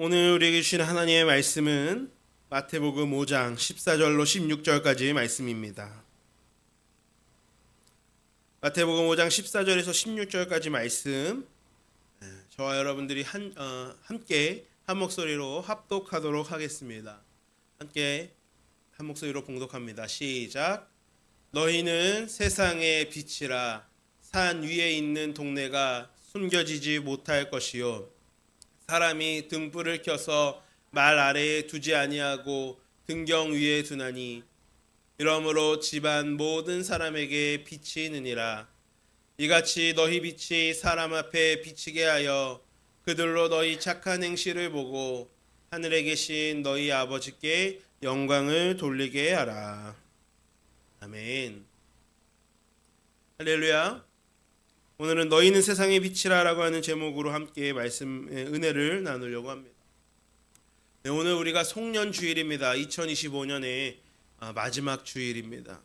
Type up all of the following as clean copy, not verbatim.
오늘 우리에게 주신 하나님의 말씀은 마태복음 5장 14절로 16절까지의 말씀입니다. 마태복음 5장 14절에서 16절까지 말씀, 저와 여러분들이 함께 한 목소리로 합독하도록 하겠습니다. 함께 한 목소리로 봉독합니다. 시작. 너희는 세상의 빛이라. 산 위에 있는 동네가 숨겨지지 못할 것이요, 사람이 등불을 켜서 말 아래에 두지 아니하고 등경 위에 두나니 이러므로 집안 모든 사람에게 빛이 있느니라. 이같이 너희 빛이 사람 앞에 비치게 하여 그들로 너희 착한 행실을 보고 하늘에 계신 너희 아버지께 영광을 돌리게 하라. 아멘. 할렐루야. 오늘은 너희는 세상의 빛이라라고 하는 제목으로 함께 말씀의 은혜를 나누려고 합니다. 네, 오늘 우리가 송년 주일입니다. 2025년의 마지막 주일입니다.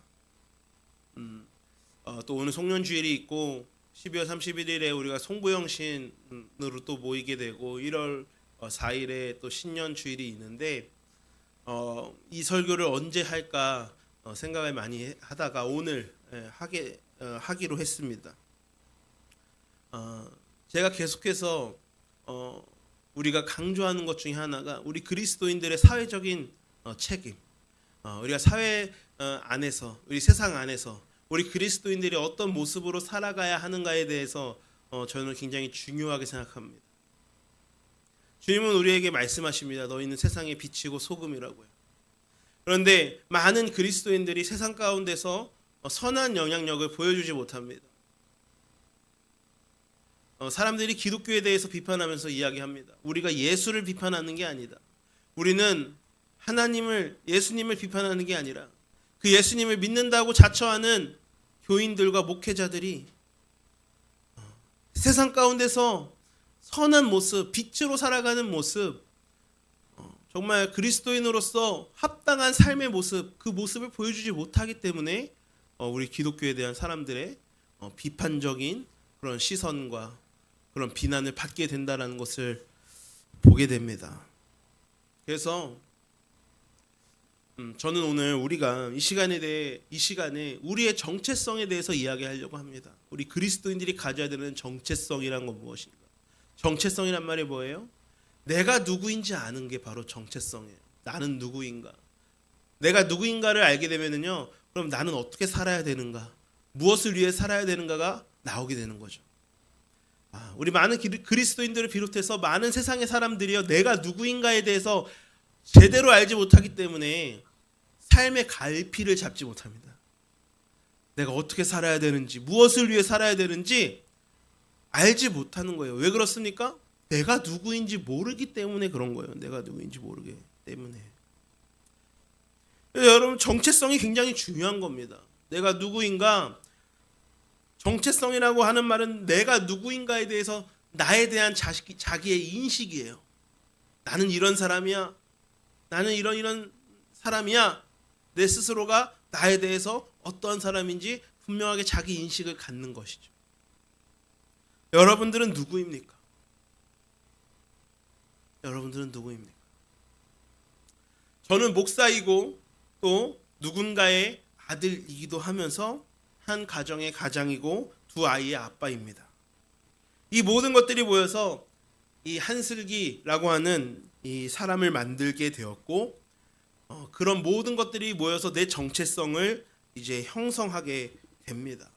또 오늘 송년 주일이 있고 12월 31일에 우리가 송부영신으로 또 모이게 되고 1월 4일에 또 신년 주일이 있는데 이 설교를 언제 할까 생각을 많이 하다가 오늘 하기로 했습니다. 제가 계속해서 우리가 강조하는 것 중에 하나가 우리 그리스도인들의 사회적인 책임, 우리가 사회 안에서, 우리 세상 안에서 우리 그리스도인들이 어떤 모습으로 살아가야 하는가에 대해서 저는 굉장히 중요하게 생각합니다. 주님은 우리에게 말씀하십니다. 너희는 세상의 빛이고 소금이라고요. 그런데 많은 그리스도인들이 세상 가운데서 선한 영향력을 보여주지 못합니다. 사람들이 기독교에 대해서 비판하면서 이야기합니다. 우리가 예수를 비판하는 게 아니다. 우리는 예수님을 비판하는 게 아니라 그 예수님을 믿는다고 자처하는 교인들과 목회자들이 세상 가운데서 선한 모습, 빛으로 살아가는 모습, 정말 그리스도인으로서 합당한 삶의 모습, 그 모습을 보여주지 못하기 때문에 우리 기독교에 대한 사람들의 비판적인 그런 시선과 그런 비난을 받게 된다는 것을 보게 됩니다. 그래서 저는 오늘 우리가 이 시간에 우리의 정체성에 대해서 이야기하려고 합니다. 우리 그리스도인들이 가져야 되는 정체성이란 건 무엇인가? 정체성이란 말이 뭐예요? 내가 누구인지 아는 게 바로 정체성이에요. 나는 누구인가? 내가 누구인가를 알게 되면요, 그럼 나는 어떻게 살아야 되는가? 무엇을 위해 살아야 되는가가 나오게 되는 거죠. 우리 많은 그리스도인들을 비롯해서 많은 세상의 사람들이요, 내가 누구인가에 대해서 제대로 알지 못하기 때문에 삶의 갈피를 잡지 못합니다. 내가 어떻게 살아야 되는지, 무엇을 위해 살아야 되는지 알지 못하는 거예요. 왜 그렇습니까? 내가 누구인지 모르기 때문에 그런 거예요. 내가 누구인지 모르기 때문에. 여러분, 정체성이 굉장히 중요한 겁니다. 내가 누구인가? 정체성이라고 하는 말은 내가 누구인가에 대해서 나에 대한 자기의 인식이에요. 나는 이런 사람이야. 나는 이런 사람이야. 내 스스로가 나에 대해서 어떠한 사람인지 분명하게 자기 인식을 갖는 것이죠. 여러분들은 누구입니까? 여러분들은 누구입니까? 저는 목사이고 또 누군가의 아들이기도 하면서 한 가정의 가장이고 두 아이의 아빠입니다. 이 모든 것들이 모여서 이 한슬기라고 하는 이 사람을 만들게 되었고, 그런 모든 것들이 모여서 내 정체성을 이제 형성하게 됩니다.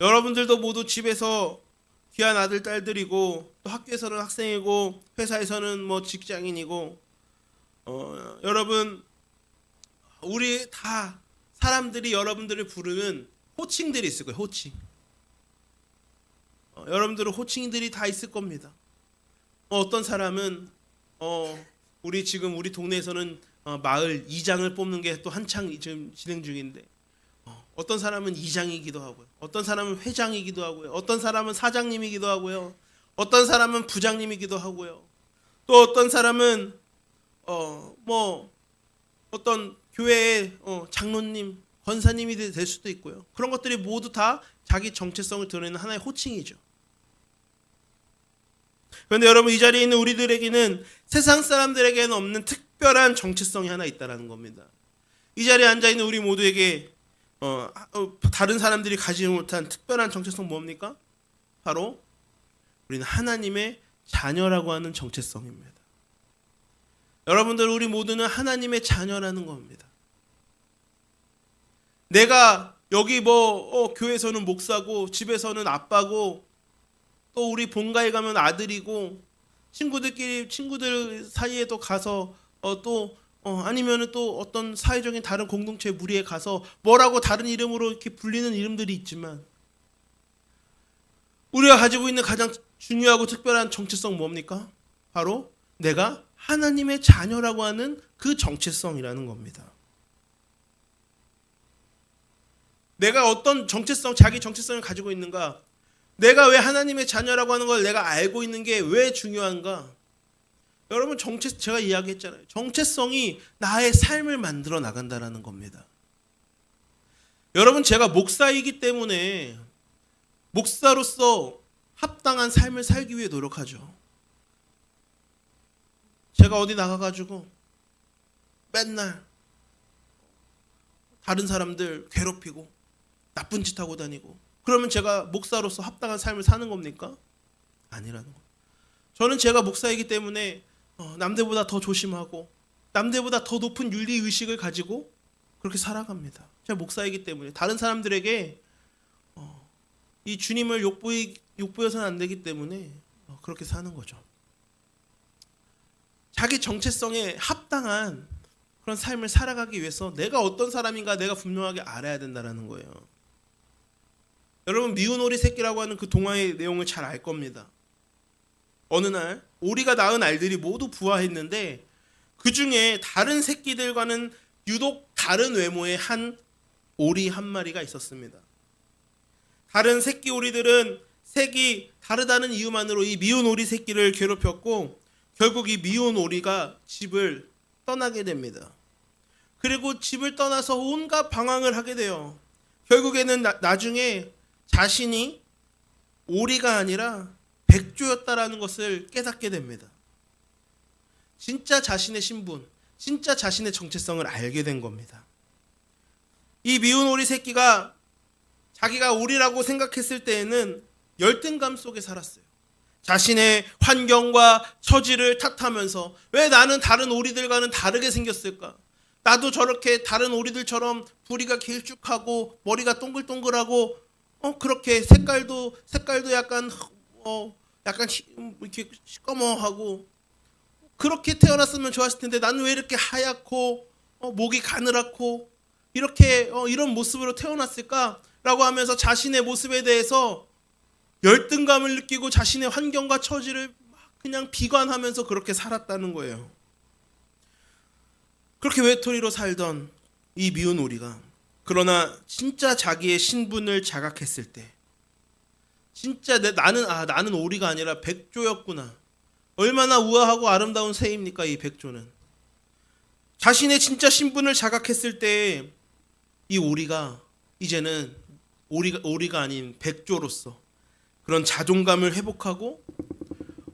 여러분들도 모두 집에서 귀한 아들 딸들이고, 또 학교에서는 학생이고, 회사에서는 뭐 직장인이고, 여러분, 우리 다 사람들이 여러분들을 부르는 호칭들이 있을 거예요. 호칭. 여러분들은 호칭들이 다 있을 겁니다. 어떤 사람은 우리 동네에서는 마을 이장을 뽑는 게 또 한창 지금 진행 중인데, 어떤 사람은 이장이기도 하고요. 어떤 사람은 회장이기도 하고요. 어떤 사람은 사장님이기도 하고요. 어떤 사람은 부장님이기도 하고요. 또 어떤 사람은 어떤 교회의 장로님, 권사님이 될 수도 있고요. 그런 것들이 모두 다 자기 정체성을 드러내는 하나의 호칭이죠. 그런데 여러분, 이 자리에 있는 우리들에게는 세상 사람들에게는 없는 특별한 정체성이 하나 있다는 겁니다. 이 자리에 앉아있는 우리 모두에게 다른 사람들이 가지지 못한 특별한 정체성 뭡니까? 바로 우리는 하나님의 자녀라고 하는 정체성입니다. 여러분들, 우리 모두는 하나님의 자녀라는 겁니다. 내가 여기 교회에서는 목사고 집에서는 아빠고 또 우리 본가에 가면 아들이고 친구들 사이에도 가서 아니면은 또 어떤 사회적인 다른 공동체 무리에 가서 뭐라고 다른 이름으로 이렇게 불리는 이름들이 있지만, 우리가 가지고 있는 가장 중요하고 특별한 정체성 뭡니까? 바로 내가 하나님의 자녀라고 하는 그 정체성이라는 겁니다. 내가 어떤 자기 정체성을 가지고 있는가? 내가 왜 하나님의 자녀라고 하는 걸 내가 알고 있는 게 왜 중요한가? 여러분, 제가 이야기했잖아요. 정체성이 나의 삶을 만들어 나간다라는 겁니다. 여러분, 제가 목사이기 때문에 목사로서 합당한 삶을 살기 위해 노력하죠. 제가 어디 나가가지고 맨날 다른 사람들 괴롭히고 나쁜 짓 하고 다니고 그러면 제가 목사로서 합당한 삶을 사는 겁니까? 아니라는 거예요. 저는 제가 목사이기 때문에 남들보다 더 조심하고 남들보다 더 높은 윤리의식을 가지고 그렇게 살아갑니다. 제가 목사이기 때문에 다른 사람들에게 이 주님을 욕보여서는 안 되기 때문에 그렇게 사는 거죠. 자기 정체성에 합당한 그런 삶을 살아가기 위해서 내가 어떤 사람인가 내가 분명하게 알아야 된다는 거예요. 여러분, 미운 오리 새끼라고 하는 그 동화의 내용을 잘 알 겁니다. 어느 날 오리가 낳은 알들이 모두 부화했는데 그 중에 다른 새끼들과는 유독 다른 외모의 한 오리 한 마리가 있었습니다. 다른 새끼 오리들은 색이 다르다는 이유만으로 이 미운 오리 새끼를 괴롭혔고 결국 이 미운 오리가 집을 떠나게 됩니다. 그리고 집을 떠나서 온갖 방황을 하게 돼요. 결국에는 나중에 자신이 오리가 아니라 백조였다라는 것을 깨닫게 됩니다. 진짜 자신의 신분, 진짜 자신의 정체성을 알게 된 겁니다. 이 미운 오리 새끼가 자기가 오리라고 생각했을 때에는 열등감 속에 살았어요. 자신의 환경과 처지를 탓하면서 왜 나는 다른 오리들과는 다르게 생겼을까? 나도 저렇게 다른 오리들처럼 부리가 길쭉하고 머리가 동글동글하고 그렇게 색깔도 약간 이렇게 시꺼머하고 그렇게 태어났으면 좋았을 텐데 나는 왜 이렇게 하얗고 목이 가느랗고 이렇게 이런 모습으로 태어났을까라고 하면서 자신의 모습에 대해서 열등감을 느끼고 자신의 환경과 처지를 그냥 비관하면서 그렇게 살았다는 거예요. 그렇게 외톨이로 살던 이 미운 오리가 그러나 진짜 자기의 신분을 자각했을 때 진짜 나는 오리가 아니라 백조였구나. 얼마나 우아하고 아름다운 새입니까, 이 백조는. 자신의 진짜 신분을 자각했을 때 이 오리가 이제는 오리가 아닌 백조로서 그런 자존감을 회복하고,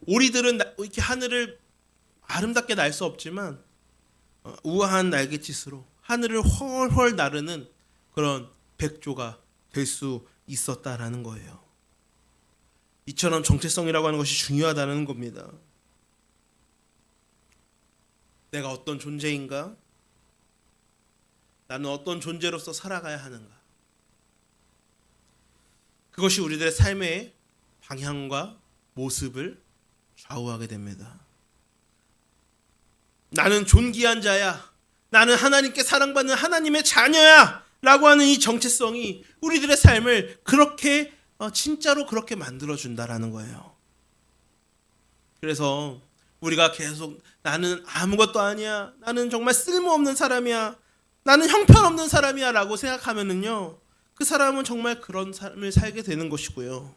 오리들은 이렇게 하늘을 아름답게 날 수 없지만 우아한 날갯짓으로 하늘을 훨훨 나르는 그런 백조가 될 수 있었다라는 거예요. 이처럼 정체성이라고 하는 것이 중요하다는 겁니다. 내가 어떤 존재인가? 나는 어떤 존재로서 살아가야 하는가? 그것이 우리들의 삶의 방향과 모습을 좌우하게 됩니다. 나는 존귀한 자야. 나는 하나님께 사랑받는 하나님의 자녀야. 라고 하는 이 정체성이 우리들의 삶을 그렇게 진짜로 그렇게 만들어준다라는 거예요. 그래서 우리가 계속 나는 아무것도 아니야. 나는 정말 쓸모없는 사람이야. 나는 형편없는 사람이야 라고 생각하면은요, 그 사람은 정말 그런 삶을 살게 되는 것이고요.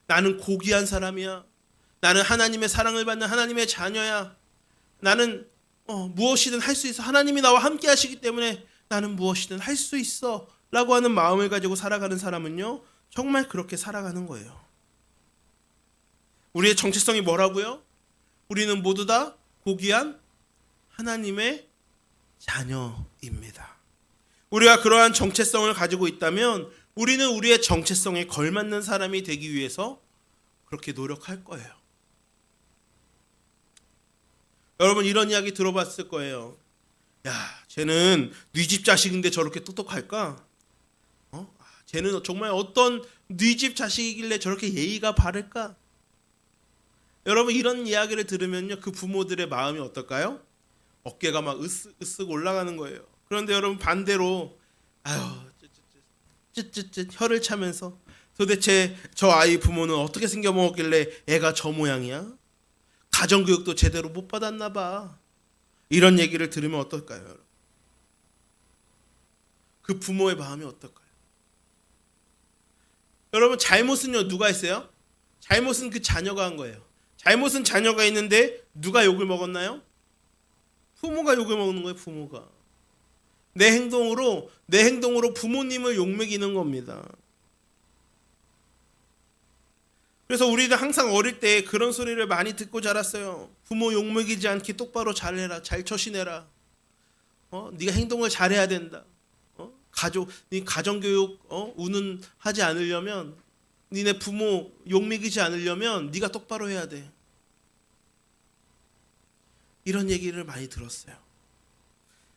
나는 고귀한 사람이야. 나는 하나님의 사랑을 받는 하나님의 자녀야. 나는 무엇이든 할 수 있어. 하나님이 나와 함께 하시기 때문에 나는 무엇이든 할 수 있어 라고 하는 마음을 가지고 살아가는 사람은요, 정말 그렇게 살아가는 거예요. 우리의 정체성이 뭐라고요? 우리는 모두 다 고귀한 하나님의 자녀입니다. 우리가 그러한 정체성을 가지고 있다면 우리는 우리의 정체성에 걸맞는 사람이 되기 위해서 그렇게 노력할 거예요. 여러분 이런 이야기 들어봤을 거예요. 야, 쟤는 네 집 자식인데 저렇게 똑똑할까? 쟤는 정말 어떤 네 집 자식이길래 저렇게 예의가 바를까? 여러분 이런 이야기를 들으면요, 그 부모들의 마음이 어떨까요? 어깨가 막 으쓱 올라가는 거예요. 그런데 여러분 반대로 아유 쯧쯧쯧 혀를 차면서 도대체 저 아이 부모는 어떻게 생겨먹었길래 애가 저 모양이야? 가정교육도 제대로 못 받았나 봐. 이런 얘기를 들으면 어떨까요? 여러분? 그 부모의 마음이 어떨까요? 여러분 잘못은요 누가 했어요? 잘못은 그 자녀가 한 거예요. 잘못은 자녀가 있는데 누가 욕을 먹었나요? 부모가 욕을 먹는 거예요. 부모가 내 행동으로 부모님을 욕먹이는 겁니다. 그래서 우리도 항상 어릴 때 그런 소리를 많이 듣고 자랐어요. 부모 욕먹이지 않게 똑바로 잘해라, 잘 처신해라. 네가 행동을 잘해야 된다. 네 가정교육 운운하지 않으려면, 니네 부모 욕먹이지 않으려면 네가 똑바로 해야 돼. 이런 얘기를 많이 들었어요.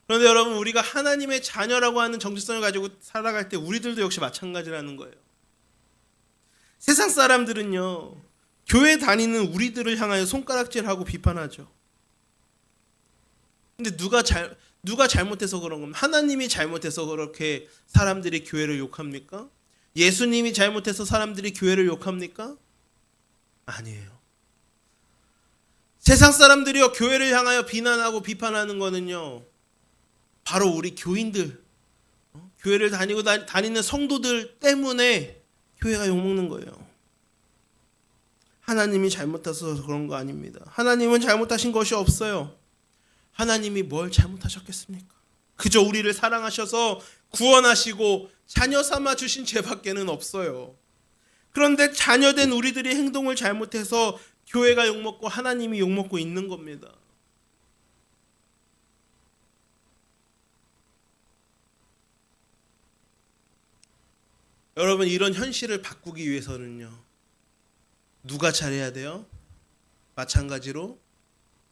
그런데 여러분 우리가 하나님의 자녀라고 하는 정체성을 가지고 살아갈 때 우리들도 역시 마찬가지라는 거예요. 세상 사람들은요 교회 다니는 우리들을 향하여 손가락질하고 비판하죠. 근데 누가 잘못해서 그런 겁니까? 하나님이 잘못해서 그렇게 사람들이 교회를 욕합니까? 예수님이 잘못해서 사람들이 교회를 욕합니까? 아니에요. 세상 사람들이요 교회를 향하여 비난하고 비판하는 거는요 바로 우리 교인들, 교회를 다니는 성도들 때문에 교회가 욕먹는 거예요. 하나님이 잘못해서 그런 거 아닙니다. 하나님은 잘못하신 것이 없어요. 하나님이 뭘 잘못하셨겠습니까? 그저 우리를 사랑하셔서 구원하시고 자녀 삼아 주신 죄밖에는 없어요. 그런데 자녀된 우리들이 행동을 잘못해서 교회가 욕먹고 하나님이 욕먹고 있는 겁니다. 여러분 이런 현실을 바꾸기 위해서는요 누가 잘해야 돼요? 마찬가지로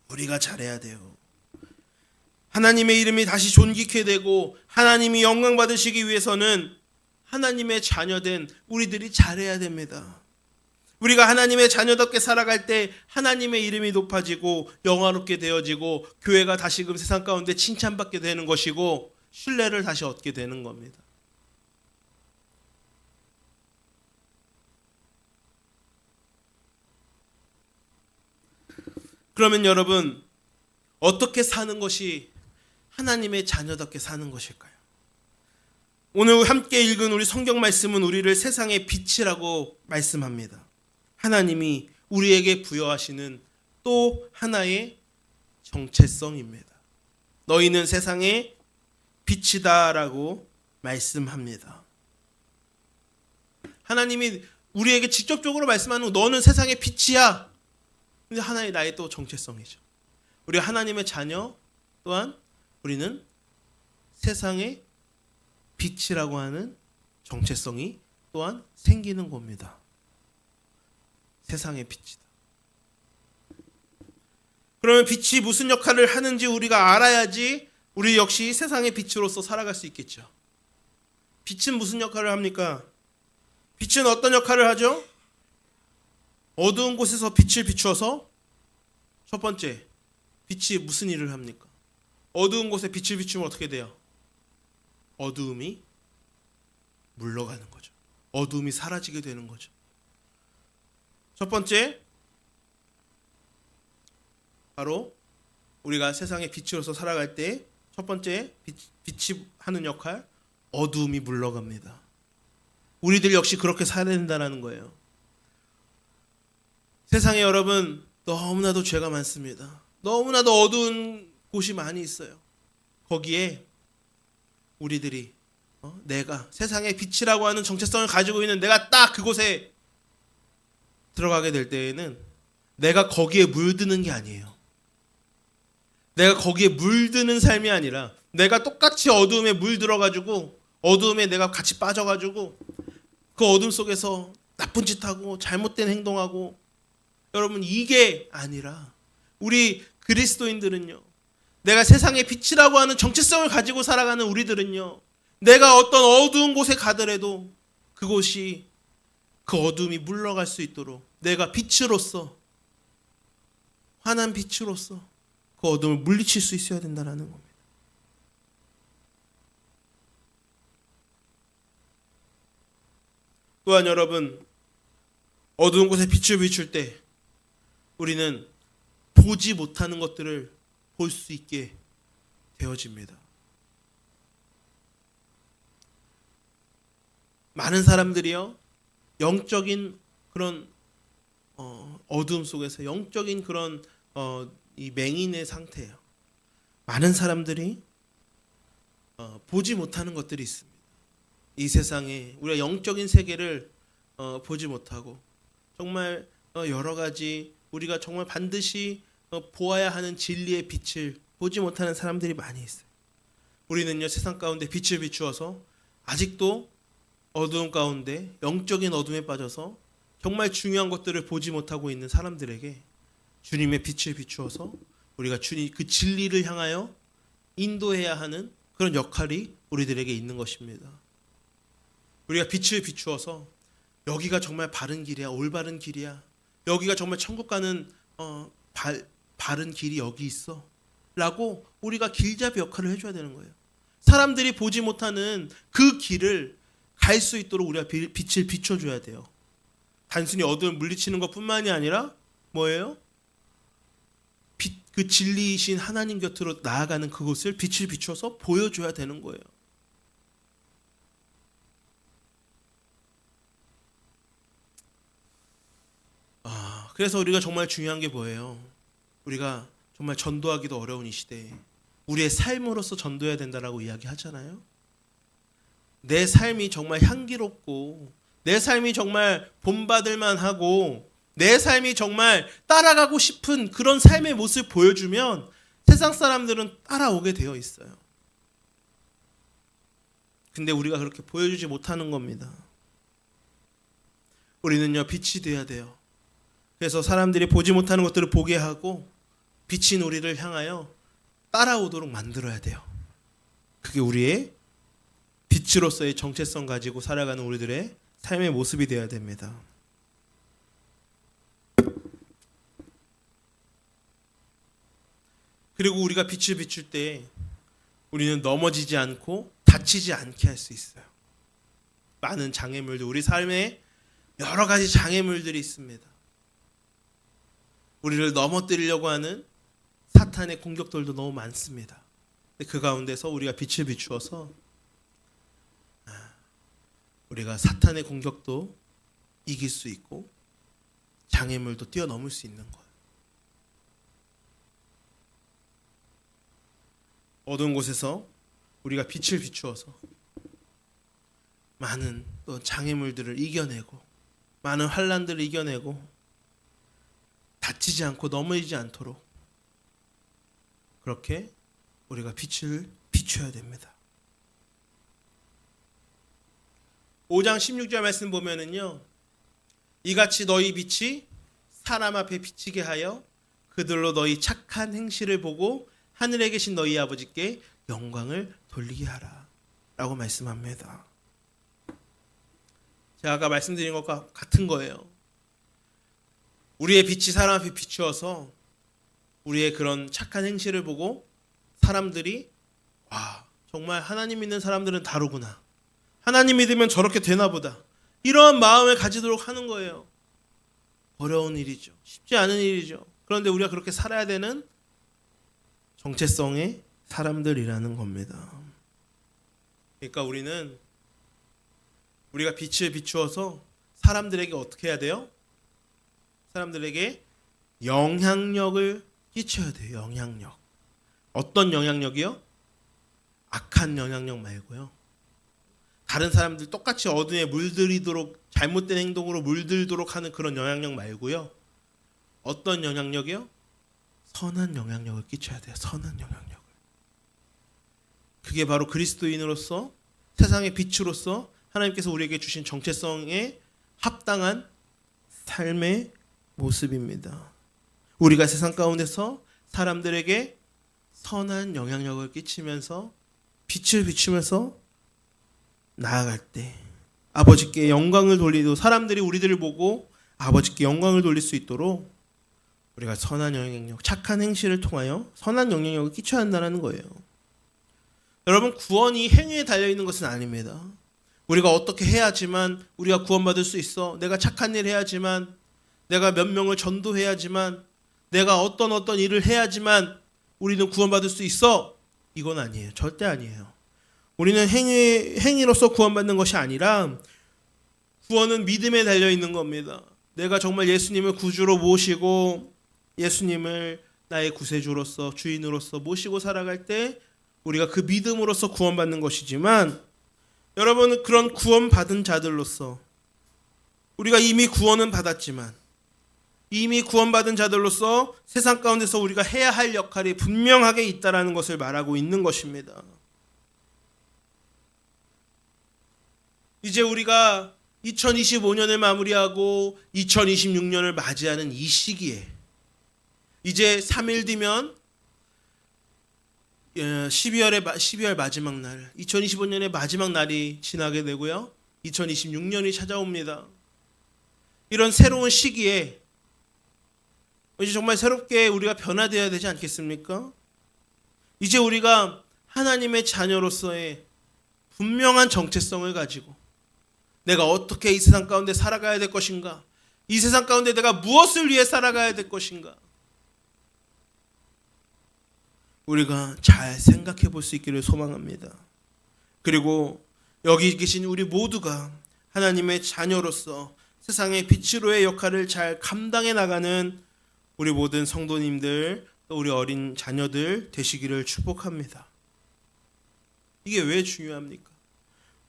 우리가 잘해야 돼요. 하나님의 이름이 다시 존귀케 되고 하나님이 영광 받으시기 위해서는 하나님의 자녀된 우리들이 잘해야 됩니다. 우리가 하나님의 자녀답게 살아갈 때 하나님의 이름이 높아지고 영화롭게 되어지고 교회가 다시금 세상 가운데 칭찬받게 되는 것이고 신뢰를 다시 얻게 되는 겁니다. 그러면 여러분 어떻게 사는 것이 하나님의 자녀답게 사는 것일까요? 오늘 함께 읽은 우리 성경 말씀은 우리를 세상의 빛이라고 말씀합니다. 하나님이 우리에게 부여하시는 또 하나의 정체성입니다. 너희는 세상의 빛이다라고 말씀합니다. 하나님이 우리에게 직접적으로 말씀하는 너는 세상의 빛이야. 근데 하나의 나의 또 정체성이죠. 우리 하나님의 자녀 또한 우리는 세상의 빛이라고 하는 정체성이 또한 생기는 겁니다. 세상의 빛이다. 그러면 빛이 무슨 역할을 하는지 우리가 알아야지 우리 역시 세상의 빛으로서 살아갈 수 있겠죠. 빛은 무슨 역할을 합니까? 빛은 어떤 역할을 하죠? 어두운 곳에서 빛을 비추어서 첫 번째, 빛이 무슨 일을 합니까? 어두운 곳에 빛을 비추면 어떻게 돼요? 어두움이 물러가는 거죠. 어두움이 사라지게 되는 거죠. 첫 번째, 바로 우리가 세상의 빛으로서 살아갈 때 첫 번째 빛이 하는 역할, 어두움이 물러갑니다. 우리들 역시 그렇게 살아야 된다는 거예요. 세상에 여러분 너무나도 죄가 많습니다. 너무나도 어두운 곳이 많이 있어요. 거기에 우리들이 내가 세상의 빛이라고 하는 정체성을 가지고 있는 내가 딱 그곳에 들어가게 될 때에는 내가 거기에 물드는 게 아니에요. 내가 거기에 물드는 삶이 아니라 내가 똑같이 어두움에 물들어가지고 어두움에 내가 같이 빠져가지고 그 어둠 속에서 나쁜 짓 하고 잘못된 행동하고, 여러분 이게 아니라 우리 그리스도인들은요, 내가 세상의 빛이라고 하는 정체성을 가지고 살아가는 우리들은요, 내가 어떤 어두운 곳에 가더라도 그곳이 그 어둠이 물러갈 수 있도록 내가 빛으로서, 환한 빛으로서 그 어둠을 물리칠 수 있어야 된다는 겁니다. 또한 여러분, 어두운 곳에 빛을 비출 때 우리는 보지 못하는 것들을 볼 수 있게 되어집니다. 많은 사람들이요, 영적인 그런 어두움 속에서 영적인 그런 이 맹인의 상태예요. 많은 사람들이 보지 못하는 것들이 있습니다. 이 세상에 우리가 영적인 세계를 보지 못하고 정말 여러 가지 우리가 정말 반드시 보아야 하는 진리의 빛을 보지 못하는 사람들이 많이 있어요. 우리는요, 세상 가운데 빛을 비추어서 아직도 어두움 가운데 영적인 어둠에 빠져서 정말 중요한 것들을 보지 못하고 있는 사람들에게 주님의 빛을 비추어서 우리가 주님 그 진리를 향하여 인도해야 하는 그런 역할이 우리들에게 있는 것입니다. 우리가 빛을 비추어서 여기가 정말 바른 길이야, 올바른 길이야, 여기가 정말 천국 가는 바른 길이 여기 있어 라고 우리가 길잡이 역할을 해줘야 되는 거예요. 사람들이 보지 못하는 그 길을 갈 수 있도록 우리가 빛을 비춰줘야 돼요. 단순히 어두움을 물리치는 것뿐만이 아니라 뭐예요? 그 진리이신 하나님 곁으로 나아가는 그곳을 빛을 비춰서 보여줘야 되는 거예요. 그래서 우리가 정말 중요한 게 뭐예요? 우리가 정말 전도하기도 어려운 이 시대에 우리의 삶으로서 전도해야 된다라고 이야기하잖아요. 내 삶이 정말 향기롭고 내 삶이 정말 본받을 만하고 내 삶이 정말 따라가고 싶은 그런 삶의 모습을 보여주면 세상 사람들은 따라오게 되어 있어요. 근데 우리가 그렇게 보여주지 못하는 겁니다. 우리는요, 빛이 돼야 돼요. 그래서 사람들이 보지 못하는 것들을 보게 하고 빛인 우리를 향하여 따라오도록 만들어야 돼요. 그게 우리의 빛으로서의 정체성 가지고 살아가는 우리들의 삶의 모습이 되어야 됩니다. 그리고 우리가 빛을 비출 때 우리는 넘어지지 않고 다치지 않게 할 수 있어요. 많은 장애물들, 우리 삶에 여러 가지 장애물들이 있습니다. 우리를 넘어뜨리려고 하는 사탄의 공격들도 너무 많습니다. 그 가운데서 우리가 빛을 비추어서 우리가 사탄의 공격도 이길 수 있고 장애물도 뛰어넘을 수 있는 거예요. 어두운 곳에서 우리가 빛을 비추어서 많은 또 장애물들을 이겨내고 많은 환난들을 이겨내고 다치지 않고 넘어지지 않도록 그렇게 우리가 빛을 비춰야 됩니다. 5장 16절 말씀 보면은요, 이같이 너희 빛이 사람 앞에 비치게 하여 그들로 너희 착한 행실을 보고 하늘에 계신 너희 아버지께 영광을 돌리게 하라 라고 말씀합니다. 제가 아까 말씀드린 것과 같은 거예요. 우리의 빛이 사람 앞에 비추어서 우리의 그런 착한 행실을 보고 사람들이 와, 정말 하나님 믿는 사람들은 다르구나, 하나님 믿으면 저렇게 되나 보다, 이러한 마음을 가지도록 하는 거예요. 어려운 일이죠. 쉽지 않은 일이죠. 그런데 우리가 그렇게 살아야 되는 정체성의 사람들이라는 겁니다. 그러니까 우리가 빛을 비추어서 사람들에게 어떻게 해야 돼요? 사람들에게 영향력을 끼쳐야 돼요. 영향력. 어떤 영향력이요? 악한 영향력 말고요. 다른 사람들 똑같이 어둠에 물들이도록, 잘못된 행동으로 물들도록 하는 그런 영향력 말고요. 어떤 영향력이요? 선한 영향력을 끼쳐야 돼요. 선한 영향력을. 그게 바로 그리스도인으로서 세상의 빛으로서 하나님께서 우리에게 주신 정체성에 합당한 삶의 모습입니다. 우리가 세상 가운데서 사람들에게 선한 영향력을 끼치면서 빛을 비추면서 나아갈 때 아버지께 영광을 돌리고 사람들이 우리들을 보고 아버지께 영광을 돌릴 수 있도록 우리가 선한 영향력, 착한 행실을 통하여 선한 영향력을 끼쳐야 한다는 거예요. 여러분, 구원이 행위에 달려있는 것은 아닙니다. 우리가 어떻게 해야지만 우리가 구원받을 수 있어. 내가 착한 일 해야지만, 내가 몇 명을 전도해야지만, 내가 어떤 일을 해야지만 우리는 구원받을 수 있어. 이건 아니에요. 절대 아니에요. 우리는 행위로서 구원받는 것이 아니라 구원은 믿음에 달려있는 겁니다. 내가 정말 예수님을 구주로 모시고 예수님을 나의 구세주로서 주인으로서 모시고 살아갈 때 우리가 그 믿음으로써 구원받는 것이지만, 여러분은 그런 구원받은 자들로서 우리가 이미 구원은 받았지만 이미 구원받은 자들로서 세상 가운데서 우리가 해야 할 역할이 분명하게 있다라는 것을 말하고 있는 것입니다. 이제 우리가 2025년을 마무리하고 2026년을 맞이하는 이 시기에 이제 3일 뒤면 12월 마지막 날, 2025년의 마지막 날이 지나게 되고요. 2026년이 찾아옵니다. 이런 새로운 시기에 이제 정말 새롭게 우리가 변화되어야 되지 않겠습니까? 이제 우리가 하나님의 자녀로서의 분명한 정체성을 가지고 내가 어떻게 이 세상 가운데 살아가야 될 것인가? 이 세상 가운데 내가 무엇을 위해 살아가야 될 것인가? 우리가 잘 생각해 볼 수 있기를 소망합니다. 그리고 여기 계신 우리 모두가 하나님의 자녀로서 세상의 빛으로의 역할을 잘 감당해 나가는 우리 모든 성도님들, 또 우리 어린 자녀들 되시기를 축복합니다. 이게 왜 중요합니까?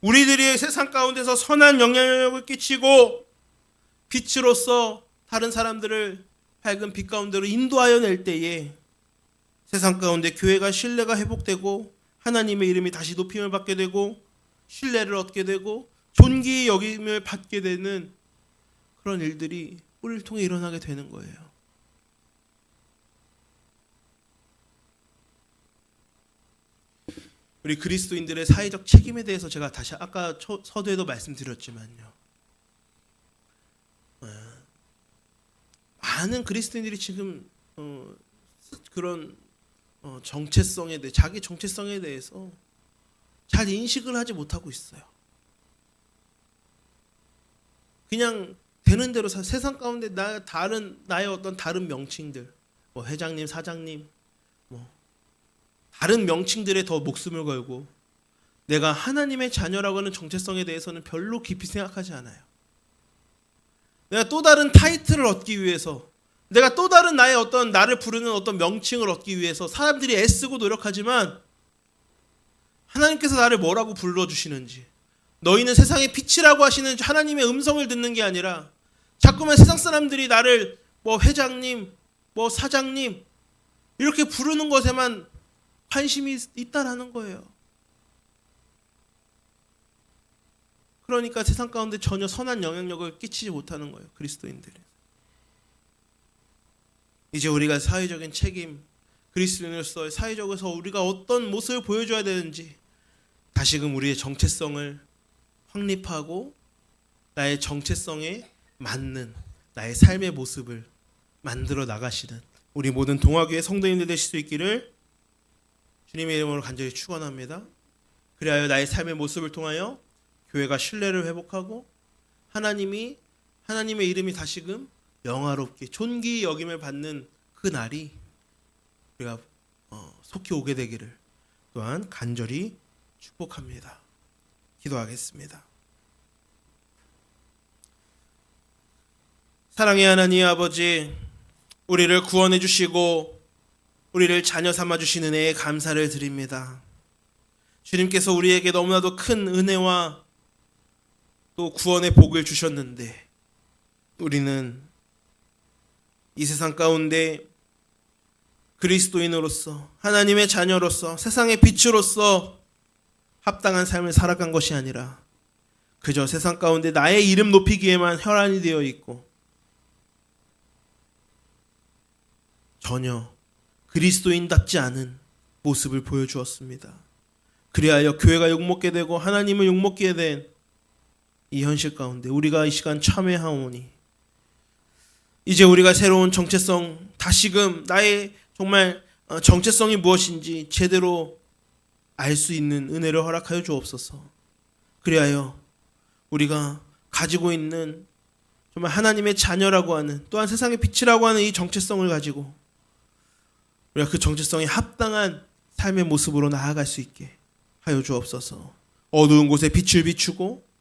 우리들이 세상 가운데서 선한 영향력을 끼치고 빛으로서 다른 사람들을 밝은 빛 가운데로 인도하여 낼 때에 세상 가운데 교회가 신뢰가 회복되고 하나님의 이름이 다시 높임을 받게 되고 신뢰를 얻게 되고 존귀 여김을 받게 되는 그런 일들이 우리를 통해 일어나게 되는 거예요. 우리 그리스도인들의 사회적 책임에 대해서 제가 다시 아까 서두에도 말씀드렸지만요. 많은 그리스도인들이 지금 그런 정체성에 대해, 자기 정체성에 대해서 잘 인식을 하지 못하고 있어요. 그냥 되는 대로 세상 가운데 나의 어떤 다른 명칭들, 뭐 회장님, 사장님, 뭐 다른 명칭들에 더 목숨을 걸고 내가 하나님의 자녀라고 하는 정체성에 대해서는 별로 깊이 생각하지 않아요. 내가 또 다른 타이틀을 얻기 위해서, 내가 또 다른 나의 어떤 나를 부르는 어떤 명칭을 얻기 위해서 사람들이 애쓰고 노력하지만 하나님께서 나를 뭐라고 불러주시는지, 너희는 세상의 빛이라고 하시는 하나님의 음성을 듣는 게 아니라 자꾸만 세상 사람들이 나를 뭐 회장님, 뭐 사장님 이렇게 부르는 것에만 관심이 있다라는 거예요. 그러니까 세상 가운데 전혀 선한 영향력을 끼치지 못하는 거예요. 그리스도인들이. 이제 우리가 사회적인 책임, 그리스도인으로서 사회적에서 우리가 어떤 모습을 보여줘야 되는지 다시금 우리의 정체성을 확립하고 나의 정체성에 맞는 나의 삶의 모습을 만들어 나가시는 우리 모든 동화교회 성도님들 되실 수 있기를 주님의 이름으로 간절히 축원합니다. 그리하여 나의 삶의 모습을 통하여 교회가 신뢰를 회복하고 하나님의 이름이 다시금 영화롭게 존귀 여김을 받는 그 날이 우리가 속히 오게 되기를 또한 간절히 축복합니다. 기도하겠습니다. 사랑의 하나님 아버지, 우리를 구원해 주시고 우리를 자녀 삼아 주신 은혜에 감사를 드립니다. 주님께서 우리에게 너무나도 큰 은혜와 또 구원의 복을 주셨는데 우리는 이 세상 가운데 그리스도인으로서 하나님의 자녀로서 세상의 빛으로서 합당한 삶을 살아간 것이 아니라 그저 세상 가운데 나의 이름 높이기에만 혈안이 되어 있고 전혀 그리스도인답지 않은 모습을 보여주었습니다. 그리하여 교회가 욕먹게 되고 하나님을 욕먹게 된 이 현실 가운데 우리가 이 시간 참회하오니 이제 우리가 새로운 정체성, 다시금 나의 정말 정체성이 무엇인지 제대로 알 수 있는 은혜를 허락하여 주옵소서. 그리하여 우리가 가지고 있는 정말 하나님의 자녀라고 하는, 또한 세상의 빛이라고 하는 이 정체성을 가지고 우리가 그 정체성에 합당한 삶의 모습으로 나아갈 수 있게 하여 주옵소서. 어두운 곳에 빛을 비추고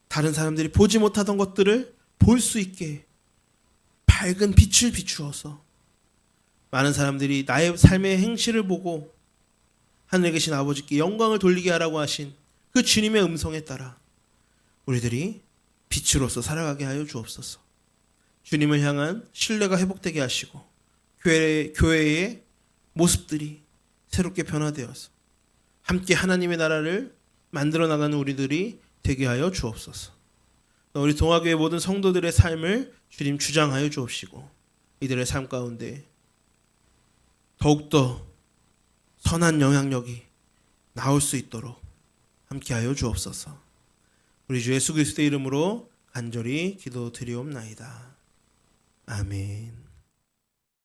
다른 사람들이 보지 못하던 것들을 볼 수 있게 밝은 빛을 비추어서 많은 사람들이 나의 삶의 행실을 보고 하늘에 계신 아버지께 영광을 돌리게 하라고 하신 그 주님의 음성에 따라 우리들이 빛으로서 살아가게 하여 주옵소서. 주님을 향한 신뢰가 회복되게 하시고 교회의 모습들이 새롭게 변화되어서 함께 하나님의 나라를 만들어 나가는 우리들이 되게 하여 주옵소서. 우리 동아교회 모든 성도들의 삶을 주님 주장하여 주옵시고 이들의 삶 가운데 더욱더 선한 영향력이 나올 수 있도록 함께하여 주옵소서. 우리 주 예수 그리스도의 이름으로 간절히 기도드리옵나이다. 아멘.